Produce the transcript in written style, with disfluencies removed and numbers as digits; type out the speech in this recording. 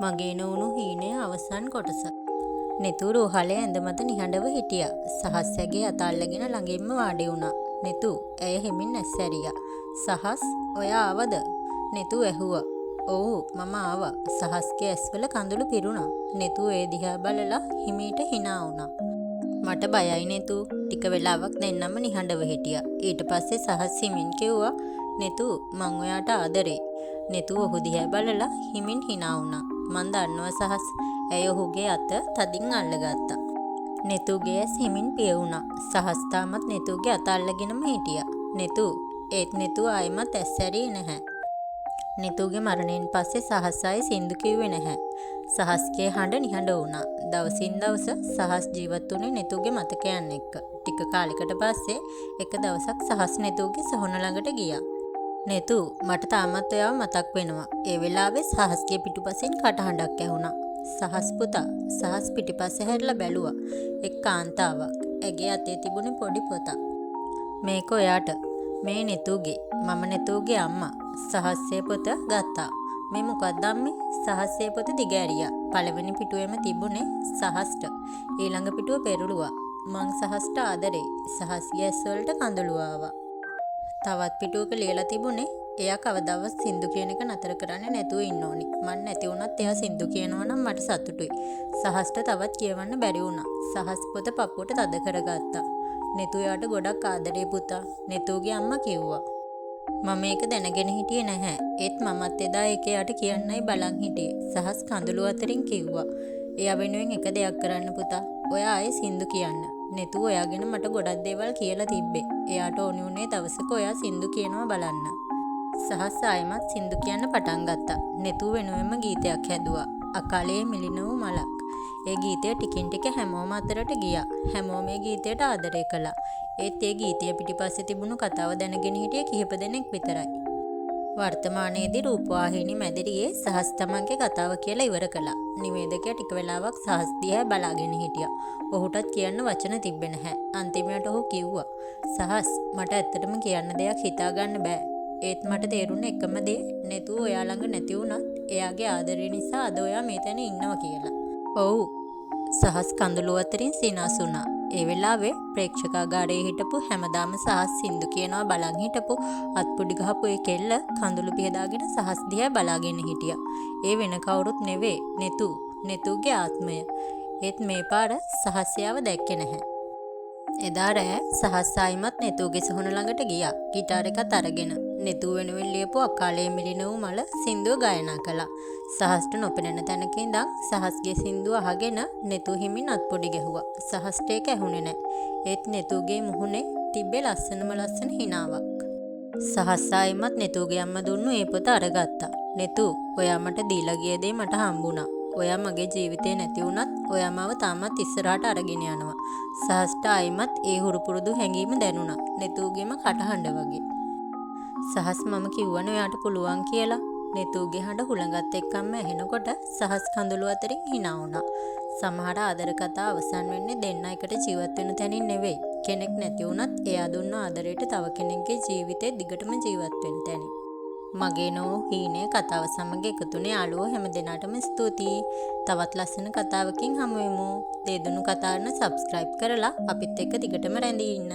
මගේ නෝනු හීනේ අවසන් කොටස. නෙතු රෝහලේ ඇඳ මත නිහඬව හිටියා. සහස් ඇගේ අත අල්ලගෙන ළඟින්ම වාඩි වුණා. නෙතු ඇය හෙමින් ඇස්සැරියා. සහස්, ඔයා ආවද? නෙතු ඇහුවා. ඔව්, මම ආවා. සහස්ගේ ඇස්වල කඳුළු පිරුණා. නෙතු ඒ දිහා බලලා හිමීට hina වුණා. මට බයයි නෙතු. ටික වෙලාවක් දෙන්නම නිහඬව හිටියා. ඊට පස්සේ සහස් හිමින් කිව්වා, නෙතු මං ඔයාට ආදරේ. නෙතු ඔහු දිහා බලලා හිමින් hina වුණා. මං දන්නවා සහස්. ඇය ඔහුගේ අත තදින් අල්ලගත්තා. නෙතුගේ ඇස් හිමින් පිය වුණා. සහස් තාමත් නෙතුගේ අත අල්ලගෙනම හිටියා. ඒත් නෙතු ආයෙමත් ඇස් ඇරියේ නැහැ. නෙතුගේ මරණයෙන් පස්සේ සහස් ආයේ සින්දු කිව්වේ නැහැ. සහස්ගේ හඬ නිහඬ වුණා. දවසින් දවස සහස් ජීවත් වුණේ නෙතුගේ මතකයන් එක්ක. ටික කාලයකට පස්සේ එක දවසක් සහස් නෙතුගේ සොහොන ළඟට ගියා. නෙතු, මට තාමත් ඔයාව මතක් වෙනවා. ඒ වෙලාවේ සහස්ගේ පිටුපසින් කටහඬක් ඇහුණා. සහස් පුතා. සහස් පිටිපස්සේ හැරිලා බැලුවා. එක් කාන්තාවක්. ඇගේ අතේ තිබුණේ පොඩි පොතක්. මේක ඔයාට. මේ නෙතුගේ. මම නෙතුගේ අම්මා. සහස්සේ පොත ගත්තා. මේ මොකක්ද අම්මේ? සහස්සේ පොත දිගෑරියා. පළවෙනි පිටුවේම තිබුණේ සහස්ට. ඊළඟ පිටුව පෙරළුවා. මං සහස්ට ආදරේ. සහස්ගේ ඇස් වලට කඳුළු ආවා. තවත් පිටුවක ලියලා තිබුණේ එයා කවදාවත් සින්දු කියන එක නතර කරන්නේ නැතුව ඉන්න ඕනි. මන් නැති වුණත් එයා සින්දු කියනවා නම් මට සතුටුයි. සහස්ට තවත් කියවන්න බැරි වුණා. සහස් පොත පපුවට තද කරගත්තා. නෙතු යාට ගොඩක් ආදරේ පුතා. නෙතුගේ අම්මා කිව්වා. මම මේක දැනගෙන හිටියේ නැහැ. ඒත් මමත් එදා ඒක යාට කියන්නයි බලන් හිටියේ. සහස් කඳුළු අතරින් කිව්වා. එයා වෙනුවෙන් එක දෙයක් කරන්න පුතා. ඔයා ආයේ සින්දු කියන්න. නෙතු ඔයාගෙන මට ගොඩක් දේවල් කියලා තිබ්බේ. එයාට ඕනි උනේ දවසක ඔයා සින්දු කියනවා බලන්න. සහස් ආයෙමත් සින්දු කියන්න පටන් ගත්තා. නෙතු වෙනුවෙන්ම ගීතයක් හැදුවා. අකාලේ මිලින වූ මලක්. ඒ ගීතය ටිකින් ටික හැමෝම අතරට ගියා. හැමෝම ඒ ගීතයට ආදරය කළා. ඒත් ඒ ගීතය පිටිපස්සේ තිබුණු කතාව දැනගෙන හිටියේ කිහිප දෙනෙක් විතරයි. වර්තමානයේදී රූපවාහිනී මැදිරියේ සහස් තමන්ගේ කතාව කියලා ඉවර කළා. නිවේදකයා ටික වෙලාවක් සහස් දිහා බලාගෙන හිටියා. ඔහුටත් කියන්න වචන තිබ්බේ නැහැ. අන්තිමයට ඔහු කිව්වා, සහස්, මට ඇත්තටම කියන්න දෙයක් හිතා ගන්න බෑ. ඒත් මට තේරුණ එකම දේ නෙතු ඔයා ළඟ නැති වුණත් එයාගේ ආදරය නිසා අද ඔයා මේ තැන ඉන්නවා කියලා. ඔව්. සහස් කඳුළු අතරින් සිනාසුණා. ඒ වෙලාවේ ප්‍රේක්ෂකාගාරයේ හිටපු හැමදාම සහස් සින්දු කියනවා බලන් හිටපු අත්පොඩි ගහපු ඒ කෙල්ල කඳුළු පිහදාගෙන සහස් දිහා බලාගෙන හිටියා. ඒ වෙන කවුරුත් නෙවෙයි නෙතුගේ ආත්මය. ඒත් මේ පාර සහස්යාව දැක්කේ නැහැ. එදා රෑ සහස් ආයිමත් නෙතුගේ සොහොන ළඟට ගියා. ගිටාර එකත් අරගෙන නෙතු වෙනුවෙන් ලියපු අකාලේ මිලින වූ මල සින්දුව ගායනා කළා. සහස්ට නොපෙනෙන තැනක ඉඳන් සහස්ගේ සින්දුව අහගෙන නෙතු හිමින් අත්පොඩි ගැහුවා. සහස්ට ඒක ඇහුනේ නැහැ. ඒත් නෙතුගේ මුහුණේ තිබ්බේ ලස්සන හිනාවක්. සහස් ආයිමත් නෙතුගේ අම්මා දුන්නු ඒ පොත අරගත්තා. නෙතු, ඔයා මට දීලා ගිය දේ මට හම්බුණා. ඔයා මගේ ජීවිතේ නැති වුණත් ඔයා මාව තාමත් ඉස්සරහට අරගෙන යනවා. සහස්ට ආයිමත් ඒ හුරු පුරුදු හැඟීම දැනුණා. නෙතුගේම කටහඬ වගේ. සහස්, මම කිව්වනේ ඔයාට පුළුවන් කියලා. නෙතුගේ හඬ හුළඟත් එක්කම ඇහෙනකොට සහස් කඳුළු අතරින් hina වුණා. සමහර ආදර කතා අවසන් වෙන්නේ දෙන්න එකට ජීවත් වෙන තැනින් නෙවෙයි. කෙනෙක් නැති වුණත් එයා දුන්න ආදරයට තව කෙනෙක්ගේ ජීවිතේ දිගටම ජීවත් වෙන තැනින්. මගේ නෝ හීනේ කතාව සමග එකතුනේ යාළුවෝ හැම දිනාටම ස්තුතියි. තවත් ලස්සන කතාවකින් හමු වෙමු. දේදුණු කතාවන subscribe කරලා අපිත් එක්ක දිගටම රැඳී ඉන්න.